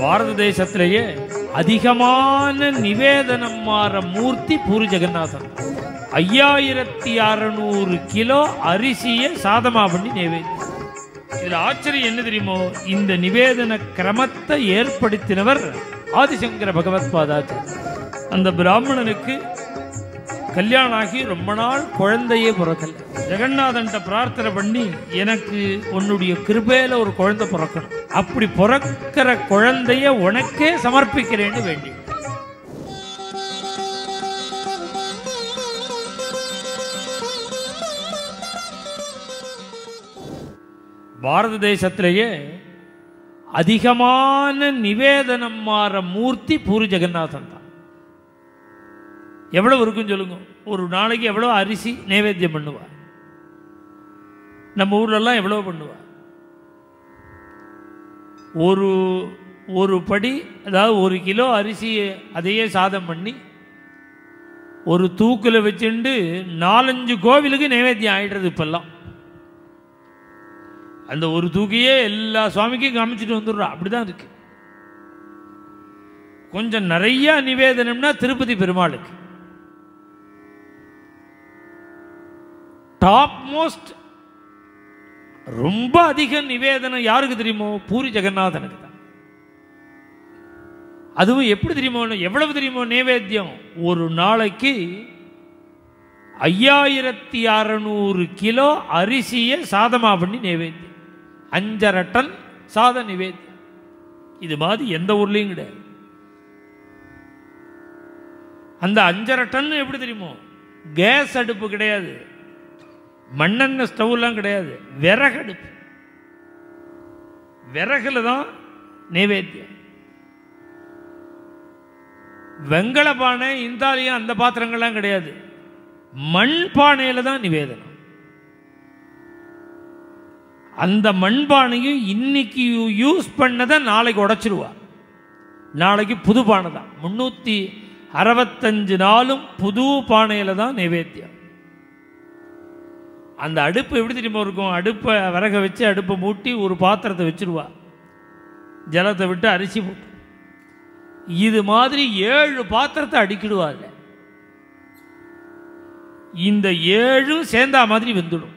பாரத தேசத்திலேயே அதிகமான நிவேதனம் மாற மூர்த்தி பூரி ஜெகநாதன். 5600 கிலோ அரிசியை சாதமா பண்ணி நைவேத்தியம். இதுல ஆச்சரியம் என்ன தெரியுமோ, இந்த நிவேதன கிரமத்தை ஏற்படுத்தினவர் ஆதிசங்கர பகவத் பாதாச்சார். அந்த பிராமணனுக்கு கல்யாணம் ஆகி ரொம்ப நாள் குழந்தையே பிறக்கல. ஜெகநாதன்ட்ட பிரார்த்தனை பண்ணி, எனக்கு உன்னுடைய கிருபையில ஒரு குழந்தை பிறக்கணும், அப்படி பிறக்கிற குழந்தைய உனக்கே சமர்ப்பிக்கிறேன்னு வேண்டி. பாரத தேசத்திலேயே அதிகமான நிவேதனம் மாற மூர்த்தி பூரி ஜெகநாதன் தான். எவ்வளவு இருக்குன்னு சொல்லுங்க. ஒரு நாளைக்கு எவ்வளவு அரிசி நைவேத்தியம் பண்ணுவார்? நம்ம ஊர்லெல்லாம் எவ்வளவு பண்ணுவார்? ஒரு படி, அதாவது 1 கிலோ அரிசியை அதையே சாதம் பண்ணி ஒரு தூக்கில் வச்சுட்டு 4-5 கோவிலுக்கு நைவேத்தியம் ஆயிடுறது இப்பெல்லாம். அந்த ஒரு தூக்கியே எல்லா சுவாமிக்கும் காமிச்சிட்டு வந்துடுறா. அப்படிதான் இருக்கு. கொஞ்சம் நிறைய நிவேதனம்னா திருப்பதி பெருமாளுக்கு. டாப் மோஸ்ட் ரொம்ப அதிக நிவேதனம் யாருக்கு தெரியுமோ? பூரி ஜெகநாதனுக்கு தான். அதுவும் எப்படி தெரியுமோ, எவ்வளவு தெரியுமோ நைவேத்தியம்? ஒரு நாளைக்கு 5600 கிலோ அரிசியை சாதமா பண்ணி நைவேத்தியம். 5.5 டன் சாத நிவேத்தியம். இது மாதிரி எந்த ஊர்லையும் கிடையாது. அந்த 5.5 டன் எப்படி தெரியுமோ? கேஸ் அடுப்பு கிடையாது, மண்ணெண்ணெய் ஸ்டவ்லாம் கிடையாது, விறகடுப்பு. விறகுல தான் நைவேத்தியம். வெங்கல பானை, இந்தாலியம் அந்த பாத்திரங்கள்லாம் கிடையாது, மண் பானையில தான் நிவேதனம். அந்த மண்பானையும் இன்னைக்கு யூஸ் பண்ணதை நாளைக்கு உடைச்சிருவா. நாளைக்கு புது பானை தான். 365 நாளும் புது பானையில தான் நைவேத்தியம். அந்த அடுப்பு எப்படி தெரியுமா இருக்கும்? அடுப்பை விறக வச்சு அடுப்பை மூட்டி ஒரு பாத்திரத்தை வச்சிருவா, ஜலத்தை விட்டு அரிசி போட்டு. இது மாதிரி 7 பாத்திரத்தை அடிக்கிடுவாங்க. இந்த 7 சேர்ந்தா மாதிரி வெந்துடும்.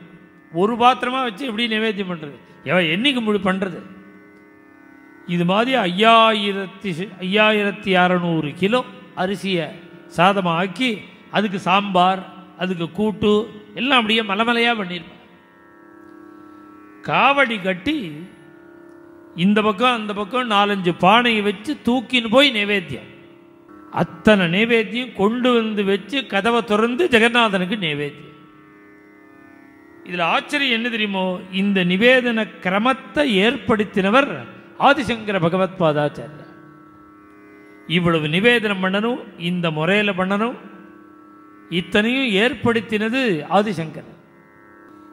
ஒரு பாத்திரமா வச்சு எப்படி நைவேத்தியம் பண்றது? என்னைக்கு முடி பண்றது? இது மாதிரி 5600 கிலோ அரிசியை சாதமாக ஆக்கி அதுக்கு சாம்பார், அதுக்கு கூட்டு எல்லாம் அப்படியே மலைமலையாக பண்ணியிருப்பாங்க. காவடி கட்டி இந்த பக்கம் அந்த பக்கம் 4-5 பானையை வச்சு தூக்கின்னு போய் நைவேத்தியம். அத்தனை நைவேத்தியம் கொண்டு வந்து வச்சு கதவை திறந்து ஜெகநாதனுக்கு நைவேத்தியம். இதில் ஆச்சரியம் என்ன தெரியுமோ? இந்த நிவேதன கிரமத்தை ஏற்படுத்தினவர் ஆதிசங்கர பகவத் பாதாச்சாரியர். இவ்வளவு நிவேதனம் பண்ணணும், இந்த முறையில் பண்ணணும், இத்தனையும் ஏற்படுத்தினது ஆதிசங்கர்.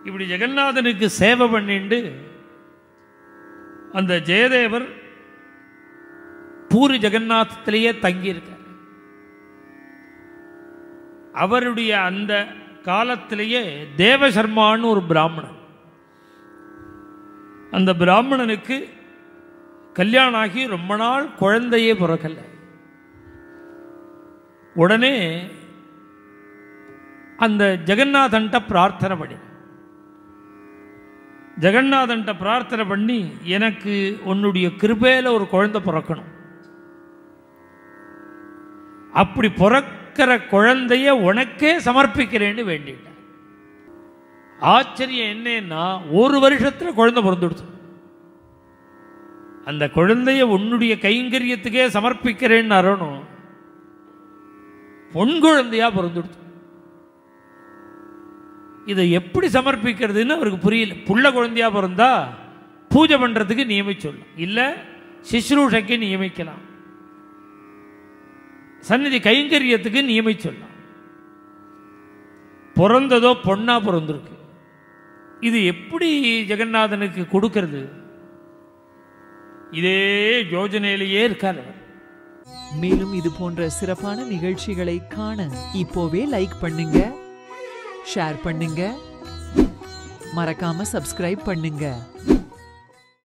இப்படி ஜெகநாதனுக்கு சேவை பண்ணிண்டு அந்த ஜெயதேவர் பூரி ஜெகநாதத்திலேயே தங்கியிருக்கார். அவருடைய அந்த காலத்திலேயே தேவசர்மான்னு ஒரு பிராமணன். அந்த பிராமணனுக்கு கல்யாணம் ஆகி ரொம்ப நாள் குழந்தையே பிறக்கல. உடனே அந்த ஜெகநாதன்ட்ட பிரார்த்தனை பண்ணி, ஜெகநாதன்ட்ட பிரார்த்தனை பண்ணி, எனக்கு உன்னுடைய கிருபையில ஒரு குழந்தை பிறக்கணும், அப்படி பிறக்கிற குழந்தைய உனக்கே சமர்ப்பிக்கிறேன்னு வேண்டிட்டார். ஆச்சரியம் என்னன்னா, 1 வருஷத்துல குழந்தை பிறந்துடுச்சு. அந்த குழந்தைய உன்னுடைய கைங்கரியத்துக்கே சமர்ப்பிக்கிறேன்னு அறணும், பொன் குழந்தையா பிறந்துடுச்சு. இதை எப்படி சமர்ப்பிக்கிறதுன்னு அவருக்கு புரியல. புள்ள குழந்தையா பிறந்தா பூஜை பண்றதுக்கு நியமிச்சொல்லும், இல்லை சிஸ்ரூஷைக்கு நியமிக்கலாம், சந்நிதி கைங்கரியத்துக்கு நியமிச்சொல்லாம். பிறந்ததோ பொண்ணா பிறந்திருக்கு. இது எப்படி ஜெகநாதனுக்கு கொடுக்கிறது? இதே யோஜனையிலேயே இருக்கார். மேலும் இது போன்ற சிறப்பான நிகழ்ச்சிகளை காண இப்போவே லைக் பண்ணுங்க, ஷேர் பண்ணுங்க, மறக்காம சப்ஸ்கிரைப் பண்ணுங்க.